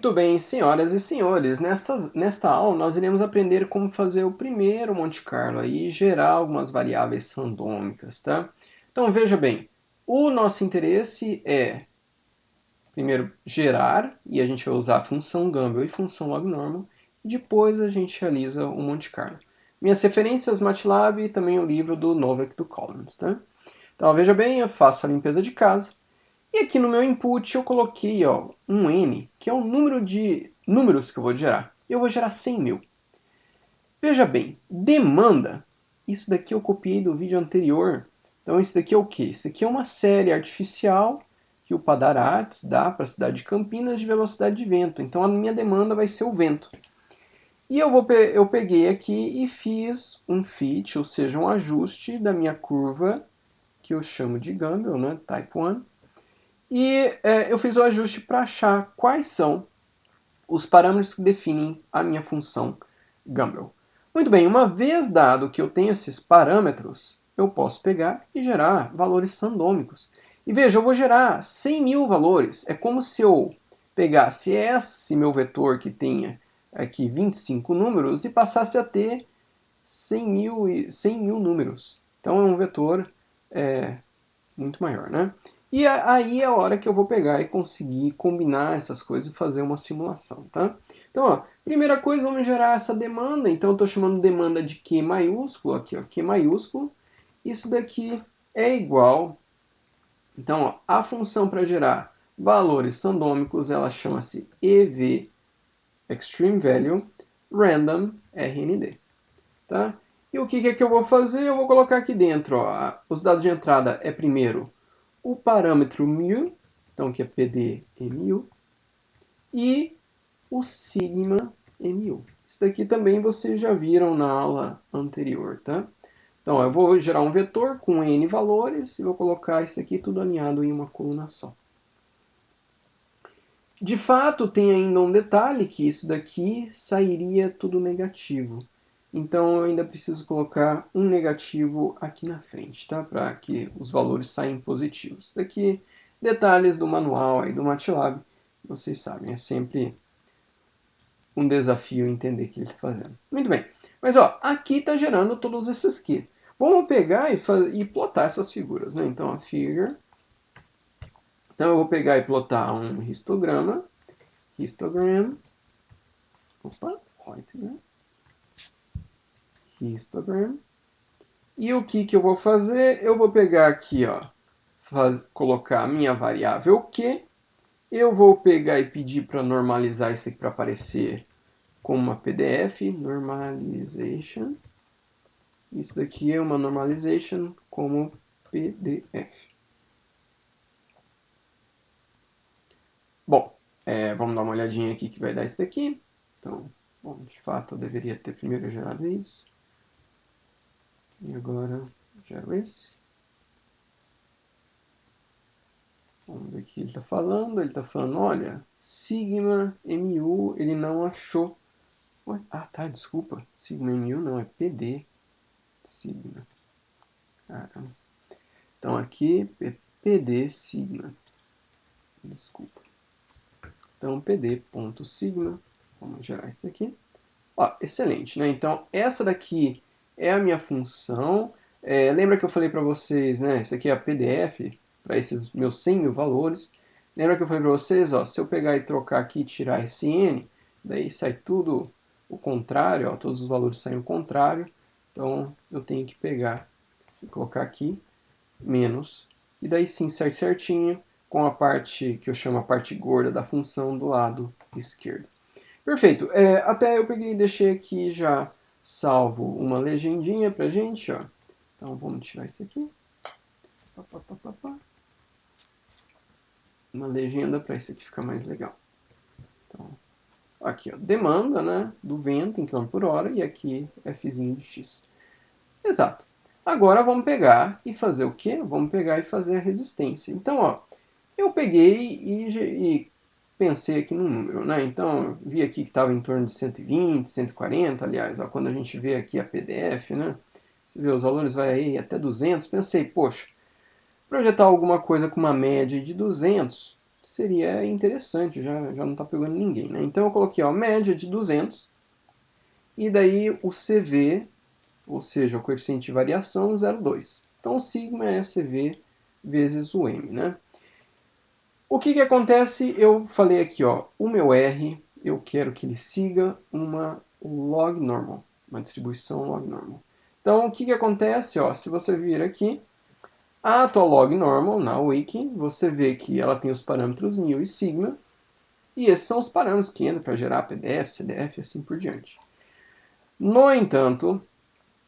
Muito bem, senhoras e senhores, nesta aula nós iremos aprender como fazer o primeiro Monte Carlo aí, e gerar algumas variáveis randômicas, tá? Então veja bem, o nosso interesse é primeiro gerar, e a gente vai usar a função Gumbel e função lognormal, e depois a gente realiza o Monte Carlo. Minhas referências MATLAB e também o livro do Novak do Collins, tá? Então veja bem, eu faço a limpeza de casa. E aqui no meu input eu coloquei um n, que é o número de números que eu vou gerar. Eu vou gerar 100.000. Veja bem, demanda. Isso daqui eu copiei do vídeo anterior. Então isso daqui é o quê? Isso daqui é uma série artificial que o Padarates dá para a cidade de Campinas de velocidade de vento. Então a minha demanda vai ser o vento. E eu peguei aqui e fiz um fit, ou seja, um ajuste da minha curva, que eu chamo de Gumbel, né? Type 1. E eu fiz o ajuste para achar quais são os parâmetros que definem a minha função Gumbel. Muito bem, uma vez dado que eu tenho esses parâmetros, eu posso pegar e gerar valores randômicos. E veja, eu vou gerar 100.000 valores. É como se eu pegasse esse meu vetor que tenha aqui 25 números e passasse a ter 100.000 números. Então é um vetor muito maior, né? E aí é a hora que eu vou pegar e conseguir combinar essas coisas e fazer uma simulação, tá? Então, ó, primeira coisa, vamos gerar essa demanda. Então, eu estou chamando demanda de Q maiúsculo, aqui, ó, Q maiúsculo. Isso daqui é igual. Então, ó, a função para gerar valores randômicos, ela chama-se EV Extreme Value Random RND, tá? E o que é que eu vou fazer? Eu vou colocar aqui dentro, ó, os dados de entrada é primeiro o parâmetro μ, então que é PD MU, e o sigma MU. Isso daqui também vocês já viram na aula anterior, tá? Então, eu vou gerar um vetor com n valores e vou colocar isso aqui tudo alinhado em uma coluna só. De fato, tem ainda um detalhe que isso daqui sairia tudo negativo. Então, eu ainda preciso colocar um negativo aqui na frente, tá? Para que os valores saiam positivos. Isso daqui, detalhes do manual aí do MATLAB, vocês sabem, é sempre um desafio entender o que ele está fazendo. Muito bem, mas ó, aqui está gerando todos esses Q. Vamos pegar e plotar essas figuras, né? Então, a figure. Então, eu vou pegar e plotar um histograma. Histogram. Opa, right, histogram. E o que eu vou fazer? Eu vou pegar aqui, ó, colocar a minha variável Q. Eu vou pegar e pedir para normalizar isso aqui para aparecer como uma PDF. Normalization. Isso daqui é uma normalization como PDF. Bom, vamos dar uma olhadinha aqui que vai dar isso daqui. Então, bom, de fato eu deveria ter primeiro gerado isso. E agora gero esse. Vamos ver o que ele está falando. Ele está falando, olha, sigma mu ele não achou. Ué, ah, tá, desculpa. Sigma mu não, é PD. Sigma. Caramba. Então aqui, PD sigma. Desculpa. Então pd.sigma. Vamos gerar isso daqui. Ó, excelente, né? Então essa daqui é a minha função. Lembra que eu falei para vocês, né? Isso aqui é a PDF para esses meus 100.000 valores. Lembra que eu falei para vocês, ó, se eu pegar e trocar aqui e tirar esse n, daí sai tudo o contrário, ó, todos os valores saem o contrário. Então eu tenho que pegar e colocar aqui menos, e daí sim sai certinho com a parte que eu chamo a parte gorda da função do lado esquerdo. Perfeito. Até eu peguei e deixei aqui já salvo uma legendinha pra gente, ó. Então vamos tirar isso aqui. Uma legenda para isso aqui ficar mais legal. Então, aqui, ó, demanda, né, do vento em km por hora e aqui fzinho de x. Exato. Agora vamos pegar e fazer o quê? Vamos pegar e fazer a resistência. Então, ó, eu peguei e pensei aqui no número, né? Então, eu vi aqui que estava em torno de 120, 140, aliás, ó, quando a gente vê aqui a PDF, né? Você vê, os valores vai aí até 200. Pensei, poxa, projetar alguma coisa com uma média de 200 seria interessante, já não está pegando ninguém, né? Então eu coloquei, ó, média de 200, e daí o CV, ou seja, o coeficiente de variação, 0,2. Então o sigma é CV vezes o M, né? O que acontece? Eu falei aqui, ó, o meu R, eu quero que ele siga uma log normal, uma distribuição log normal. Então, o que acontece? Ó, se você vir aqui, a tua log normal na wiki, você vê que ela tem os parâmetros μ e sigma, e esses são os parâmetros que entram para gerar PDF, CDF e assim por diante. No entanto,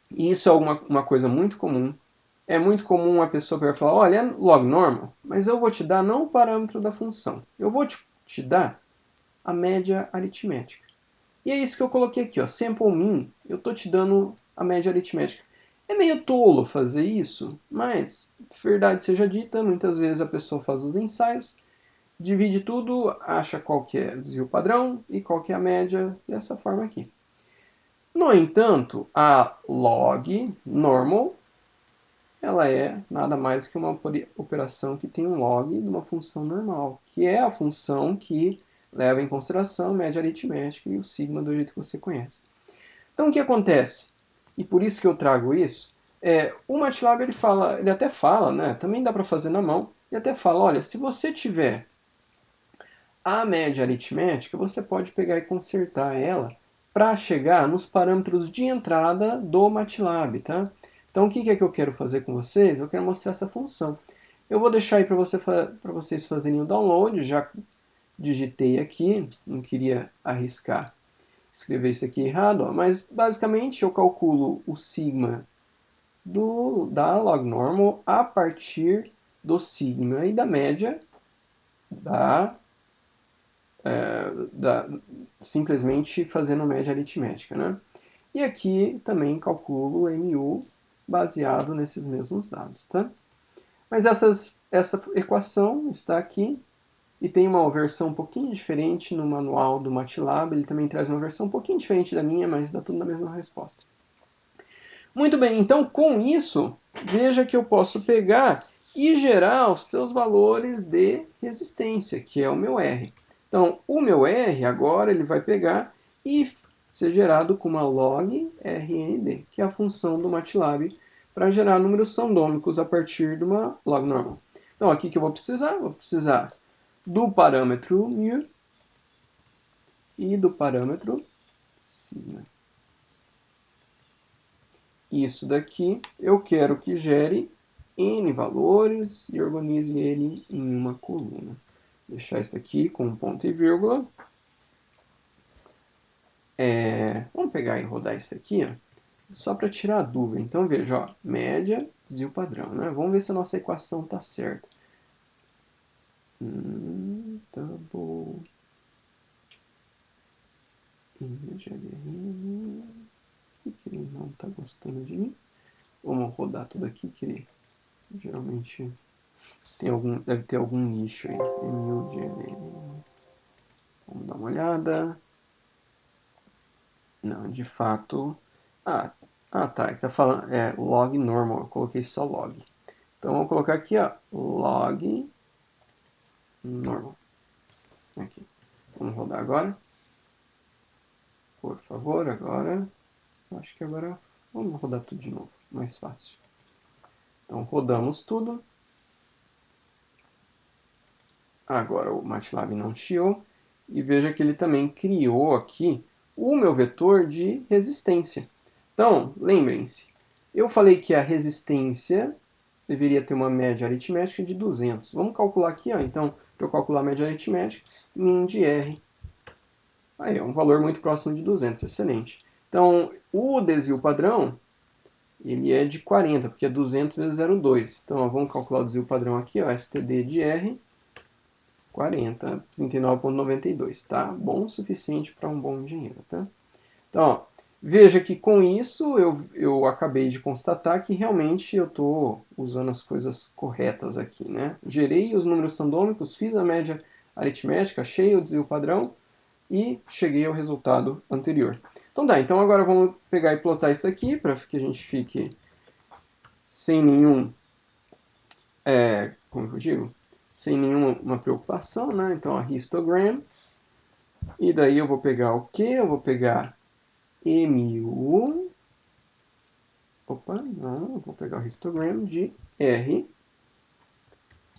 isso é uma coisa muito comum. É muito comum a pessoa pegar e falar, olha, é log normal, mas eu vou te dar não o parâmetro da função, eu vou te dar a média aritmética. E é isso que eu coloquei aqui, ó, sample min, eu estou te dando a média aritmética. É meio tolo fazer isso, mas, verdade seja dita, muitas vezes a pessoa faz os ensaios, divide tudo, acha qual que é o desvio padrão e qual que é a média dessa forma aqui. No entanto, a log normal, ela é nada mais que uma operação que tem um log de uma função normal, que é a função que leva em consideração a média aritmética e o sigma do jeito que você conhece. Então o que acontece? E por isso que eu trago isso, o MATLAB ele até fala, né, também dá para fazer na mão, ele até fala, olha, se você tiver a média aritmética, você pode pegar e consertar ela para chegar nos parâmetros de entrada do MATLAB, tá? Então o que é que eu quero fazer com vocês? Eu quero mostrar essa função. Eu vou deixar aí para vocês fazerem o download, já digitei aqui, não queria arriscar escrever isso aqui errado, ó, mas basicamente eu calculo o sigma da log normal a partir do sigma e da média simplesmente fazendo média aritmética, né? E aqui também calculo MU baseado nesses mesmos dados, tá? Mas essa equação está aqui e tem uma versão um pouquinho diferente no manual do MATLAB. Ele também traz uma versão um pouquinho diferente da minha, mas dá tudo na mesma resposta. Muito bem, então com isso, veja que eu posso pegar e gerar os teus valores de resistência, que é o meu R. Então, o meu R agora ele vai pegar e ser gerado com uma log RND, que é a função do MATLAB para gerar números randômicos a partir de uma log normal. Então, aqui que eu vou precisar? Vou precisar do parâmetro μ e do parâmetro sigma. Isso daqui eu quero que gere N valores e organize ele em uma coluna. Vou deixar isso aqui com um ponto e vírgula. Vamos pegar e rodar isso aqui, ó, só para tirar a dúvida. Então veja, ó, média, desvio padrão. Né? Vamos ver se a nossa equação está certa. Double image LRN. Que ele não está gostando de mim. Vamos rodar tudo aqui que ele geralmente deve ter algum nicho aí. MUGLN. Vamos dar uma olhada. Não, de fato. Tá. Ele tá falando. Log normal. Eu coloquei só log. Então vamos colocar aqui, ó. Log normal. Aqui. Vamos rodar agora. Por favor, agora. Acho que agora. Vamos rodar tudo de novo. Mais fácil. Então rodamos tudo. Agora o MATLAB não chiou. E veja que ele também criou aqui o meu vetor de resistência. Então, lembrem-se, eu falei que a resistência deveria ter uma média aritmética de 200. Vamos calcular aqui, ó. Então, para eu calcular a média aritmética, min de R. Aí, é um valor muito próximo de 200, excelente. Então, o desvio padrão, ele é de 40, porque é 200 vezes 0,2. Então, ó, vamos calcular o desvio padrão aqui, ó, STD de R, 40, 39,92, tá? Bom o suficiente para um bom engenheiro, tá? Então, ó, veja que com isso eu acabei de constatar que realmente eu estou usando as coisas corretas aqui, né? Gerei os números randômicos, fiz a média aritmética, achei o desvio padrão e cheguei ao resultado anterior. Então tá, então agora vamos pegar e plotar isso aqui para que a gente fique sem nenhum, como eu digo? sem nenhuma preocupação, né? Então, ó, histogram. E daí eu vou pegar o quê? Eu vou pegar MU. Opa, não, eu vou pegar o histogram de R.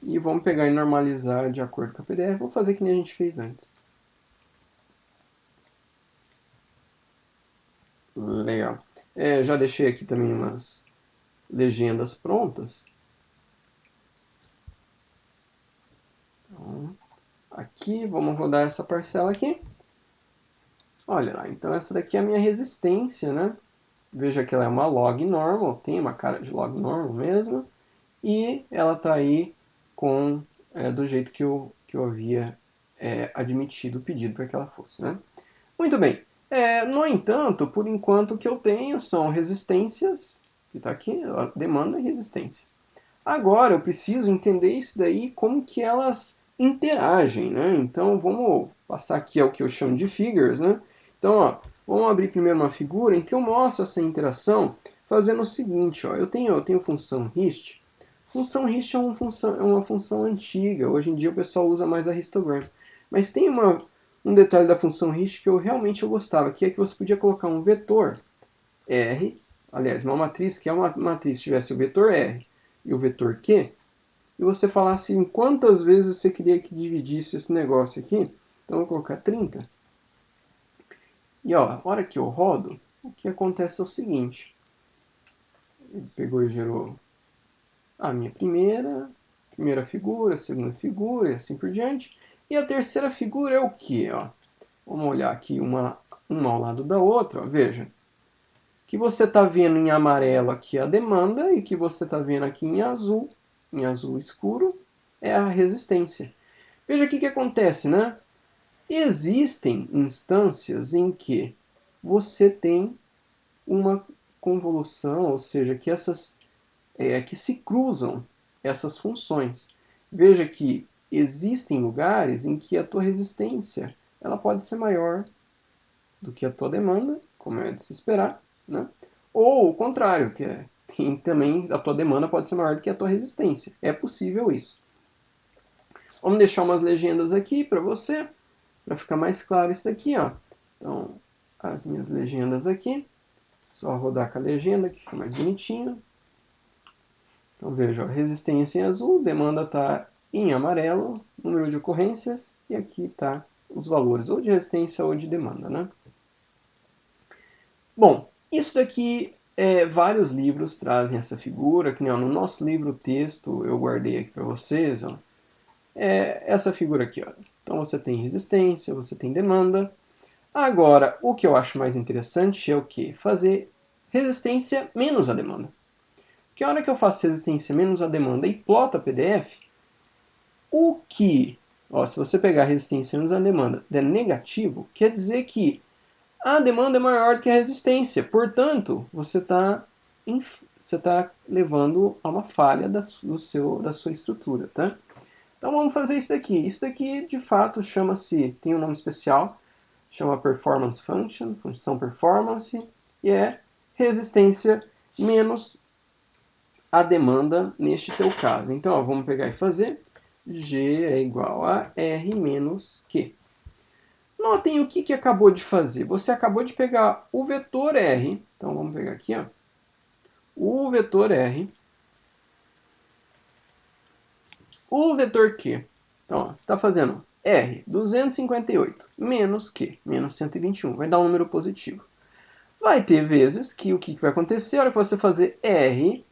E vamos pegar e normalizar de acordo com a PDF. Vou fazer que nem a gente fez antes. Legal. Já deixei aqui também umas legendas prontas. Então, aqui, vamos rodar essa parcela aqui. Olha lá, então essa daqui é a minha resistência, né? Veja que ela é uma log normal, tem uma cara de log normal mesmo. E ela está aí do jeito que eu havia admitido o pedido para que ela fosse, né? Muito bem. No entanto, por enquanto o que eu tenho são resistências, que está aqui, demanda e resistência. Agora eu preciso entender isso daí, como que elas interagem, né? Então vamos passar aqui ao que eu chamo de figures, né? Então, ó, vamos abrir primeiro uma figura em que eu mostro essa interação fazendo o seguinte, ó, eu tenho função hist. Função hist é uma função antiga, hoje em dia o pessoal usa mais a histogram. Mas tem um detalhe da função hist que eu realmente gostava, que é que você podia colocar um vetor R, aliás, uma matriz que é uma matriz tivesse o vetor R e o vetor Q, e você falasse em quantas vezes você queria que dividisse esse negócio aqui. Então eu vou colocar 30. E ó, a hora que eu rodo, o que acontece é o seguinte. Ele pegou e gerou a minha primeira figura, segunda figura e assim por diante. E a terceira figura é o que? Vamos olhar aqui uma ao lado da outra. Ó. Veja, que você está vendo em amarelo aqui a demanda e que você está vendo aqui em azul escuro, é a resistência. Veja o que acontece, né? Existem instâncias em que você tem uma convolução, ou seja, que se cruzam essas funções. Veja que existem lugares em que a tua resistência ela pode ser maior do que a tua demanda, como é de se esperar, né? Ou o contrário, tem também a tua demanda pode ser maior do que a tua resistência. É possível isso. Vamos deixar umas legendas aqui para você, para ficar mais claro isso daqui, ó. Então, as minhas legendas aqui, só rodar com a legenda que fica mais bonitinho. Então veja, ó, resistência em azul, demanda está em amarelo, número de ocorrências, e aqui está os valores ou de resistência ou de demanda, né? Bom, isso daqui, vários livros trazem essa figura, que no nosso livro texto eu guardei aqui para vocês, ó, essa figura aqui. Ó. Então você tem resistência, você tem demanda. Agora, o que eu acho mais interessante é o que? Fazer resistência menos a demanda. Porque a hora que eu faço resistência menos a demanda e ploto a PDF, o que, ó, se você pegar resistência menos a demanda der negativo, quer dizer que a demanda é maior que a resistência. Portanto, você está levando a uma falha da sua estrutura. Tá? Então vamos fazer isso daqui. Isso daqui, de fato, tem um nome especial, chama Performance Function, função performance, e é resistência menos a demanda neste teu caso. Então, ó, vamos pegar e fazer G é igual a R menos Q. Notem o que acabou de fazer. Você acabou de pegar o vetor R. Então, vamos pegar aqui, ó. O vetor R. O vetor Q. Então, ó, você está fazendo R, 258, menos Q, menos 121. Vai dar um número positivo. Vai ter vezes que o que vai acontecer? A hora que você fazer R,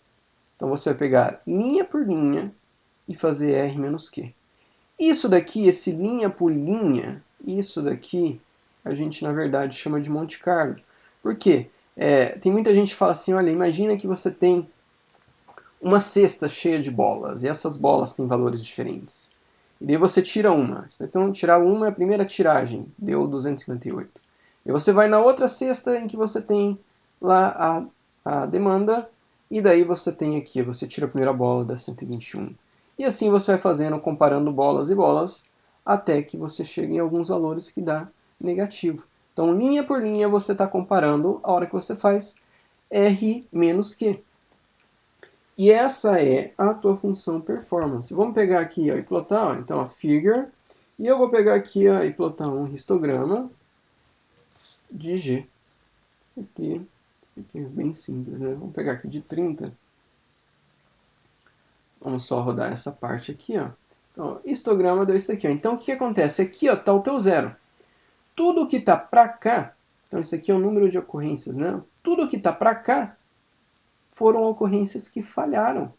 então você vai pegar linha por linha e fazer R menos Q. Isso daqui, esse linha por linha, isso daqui a gente na verdade chama de Monte Carlo. Por quê? Tem muita gente que fala assim, olha, imagina que você tem uma cesta cheia de bolas e essas bolas têm valores diferentes. E daí você tira uma. Então tirar uma é a primeira tiragem, deu 258. E você vai na outra cesta em que você tem lá a demanda e daí você tem aqui, você tira a primeira bola, dá 121. E assim você vai fazendo, comparando bolas e bolas, até que você chegue em alguns valores que dá negativo. Então, linha por linha, você está comparando a hora que você faz R menos Q. E essa é a tua função performance. Vamos pegar aqui ó, e plotar, ó, então a figure, e eu vou pegar aqui ó, e plotar um histograma de G. Isso aqui é bem simples, né? Vamos pegar aqui de 30. Vamos só rodar essa parte aqui, ó. Então, histograma deu isso aqui, ó. Então, o que acontece? Aqui, ó, tá o teu zero. Tudo que tá para cá, então isso aqui é o número de ocorrências, né? Tudo que tá para cá foram ocorrências que falharam.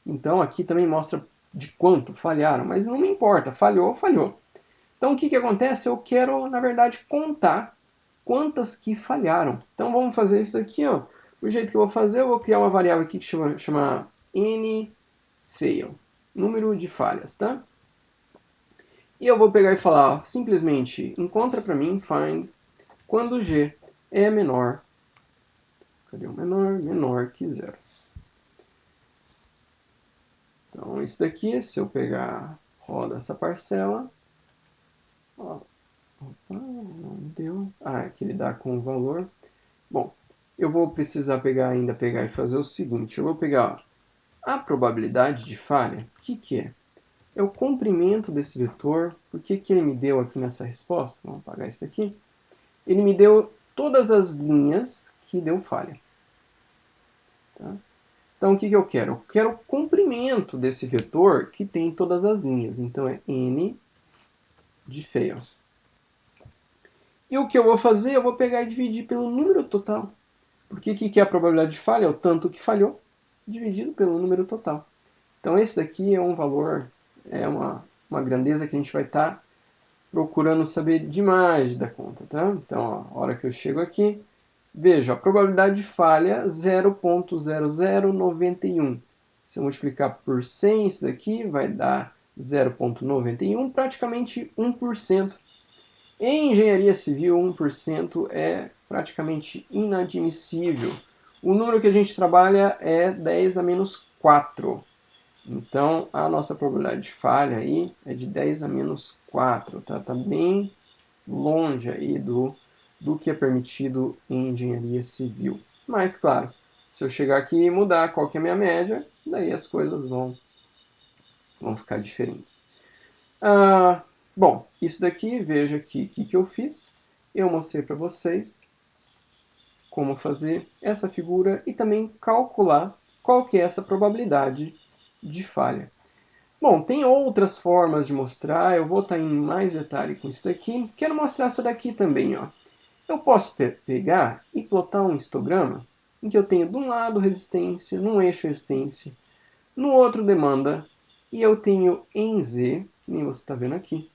Então, aqui também mostra de quanto falharam, mas não me importa, falhou, falhou. Então, o que acontece? Eu quero, na verdade, contar quantas que falharam. Então, vamos fazer isso daqui, ó. O jeito que eu vou fazer, eu vou criar uma variável aqui que chama nFail, número de falhas, tá? E eu vou pegar e falar, ó, simplesmente, encontra para mim, find, quando G é menor, cadê o menor? Menor que zero. Então, isso daqui, se eu pegar, roda essa parcela, ó, opa, não deu, aqui ele dá com o valor. Bom, eu vou precisar pegar e fazer o seguinte, eu vou pegar ó, a probabilidade de falha, o que é? É o comprimento desse vetor. Por que ele me deu aqui nessa resposta? Vamos apagar isso aqui. Ele me deu todas as linhas que deu falha. Tá? Então, o que eu quero? Eu quero o comprimento desse vetor que tem todas as linhas. Então, é n de fail. E o que eu vou fazer? Eu vou pegar e dividir pelo número total. Porque o que é a probabilidade de falha? É o tanto que falhou dividido pelo número total. Então, esse daqui é um valor, é uma grandeza que a gente vai estar procurando saber demais da conta, tá? Então, ó, a hora que eu chego aqui, veja, a probabilidade de falha 0,0091. Se eu multiplicar por 100, isso daqui vai dar 0,91, praticamente 1%. Em engenharia civil, 1% é praticamente inadmissível. O número que a gente trabalha é 10 a menos 4. Então, a nossa probabilidade de falha aí é de 10 a menos 4, tá? Tá bem longe aí do que é permitido em engenharia civil. Mas, claro, se eu chegar aqui e mudar qual que é a minha média, daí as coisas vão ficar diferentes. Bom, isso daqui, veja aqui o que eu fiz. Eu mostrei para vocês como fazer essa figura e também calcular qual que é essa probabilidade de falha. Bom, tem outras formas de mostrar, eu vou estar em mais detalhe com isso daqui. Quero mostrar essa daqui também, ó. Eu posso pegar e plotar um histograma em que eu tenho de um lado resistência, num eixo resistência, no outro demanda, e eu tenho em Z, nem você está vendo aqui,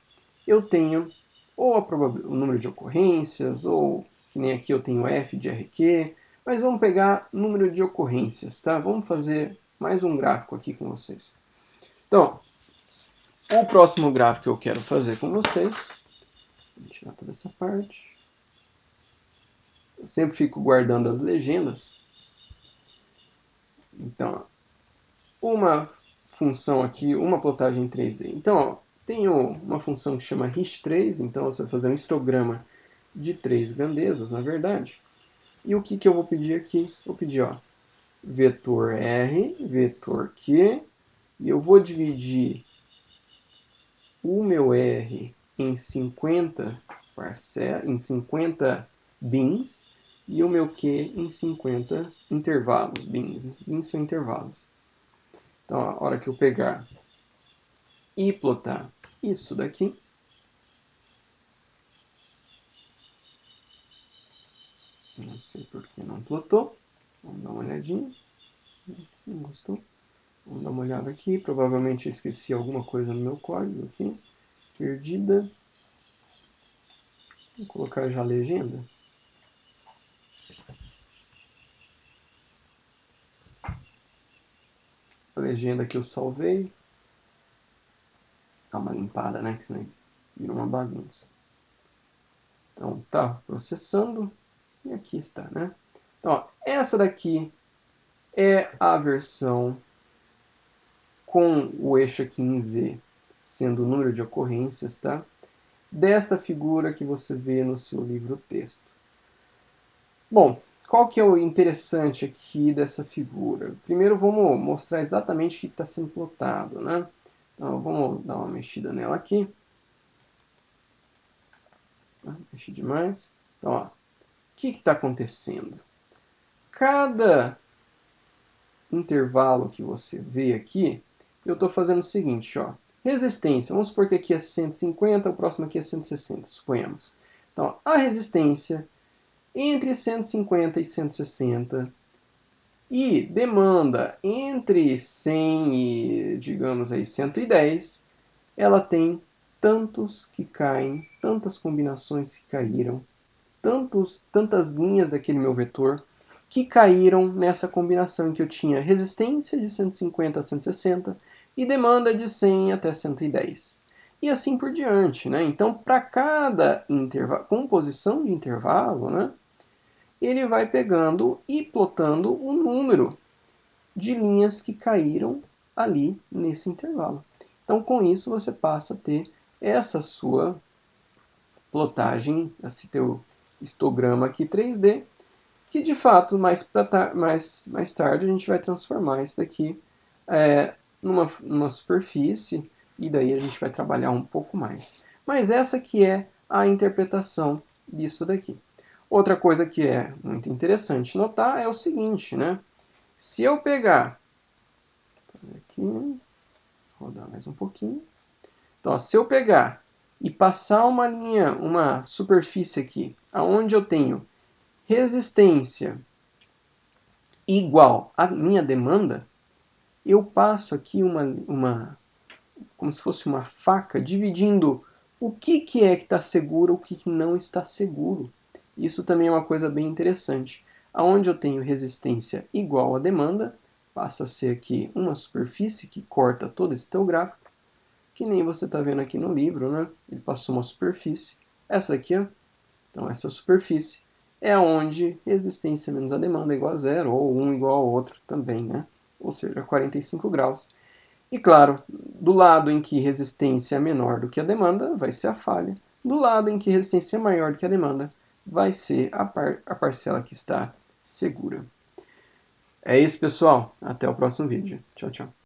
eu tenho ou o número de ocorrências, ou que nem aqui eu tenho F de RQ, mas vamos pegar número de ocorrências, tá? Vamos fazer mais um gráfico aqui com vocês. Então, o próximo gráfico que eu quero fazer com vocês, vou tirar toda essa parte. Eu sempre fico guardando as legendas. Então, uma função aqui, uma plotagem em 3D. Então, ó, tenho uma função que chama hist3, então você vai fazer um histograma de 3 grandezas, na verdade. E o que eu vou pedir aqui? Vou pedir ó, vetor R, vetor Q, e eu vou dividir o meu R em 50 em 50 bins e o meu Q em 50 intervalos, bins. Bins são intervalos. Então, a hora que eu pegar e plotar isso daqui, não sei por que não plotou, vamos dar uma olhadinha, não gostou. Vamos dar uma olhada aqui, provavelmente eu esqueci alguma coisa no meu código aqui, perdida. Vou colocar já a legenda. A legenda que eu salvei. Dá uma limpada, né? Que senão vira uma bagunça. Então, tá processando. E aqui está, né? Então, ó, essa daqui é a versão com o eixo aqui em Z, sendo o número de ocorrências, tá? Desta figura que você vê no seu livro texto. Bom, qual que é o interessante aqui dessa figura? Primeiro vamos mostrar exatamente o que está sendo plotado, né? Então vamos dar uma mexida nela aqui. Mexi demais. Então, ó, o que está acontecendo? Cada intervalo que você vê aqui, eu estou fazendo o seguinte, ó. Resistência, vamos supor que aqui é 150, o próximo aqui é 160, suponhamos. Então, a resistência entre 150 e 160 e demanda entre 100 e, digamos aí, 110, ela tem tantos que caem, tantas combinações que caíram, tantas linhas daquele meu vetor que caíram nessa combinação em que eu tinha resistência de 150 a 160 e demanda de 100 até 110. E assim por diante, né? Então, para cada composição de intervalo, né, ele vai pegando e plotando o número de linhas que caíram ali nesse intervalo. Então, com isso, você passa a ter essa sua plotagem, esse teu histograma aqui 3D, que de fato mais tarde a gente vai transformar isso daqui numa superfície e daí a gente vai trabalhar um pouco mais. Mas essa que é a interpretação disso daqui. Outra coisa que é muito interessante notar é o seguinte, né? Se eu pegar, aqui, rodar mais um pouquinho. Então, ó, se eu pegar e passar uma linha, uma superfície aqui, aonde eu tenho resistência igual à minha demanda, eu passo aqui como se fosse uma faca, dividindo o que é que está seguro, o que não está seguro. Isso também é uma coisa bem interessante. Aonde eu tenho resistência igual à demanda, passa a ser aqui uma superfície que corta todo esse teu gráfico, que nem você está vendo aqui no livro, né? Ele passou uma superfície. Essa aqui, ó. Então, essa superfície é onde resistência menos a demanda é igual a zero, ou um igual ao outro também, né? Ou seja, 45 graus. E claro, do lado em que resistência é menor do que a demanda, vai ser a falha. Do lado em que resistência é maior do que a demanda, vai ser a parcela que está segura. É isso, pessoal. Até o próximo vídeo. Tchau, tchau.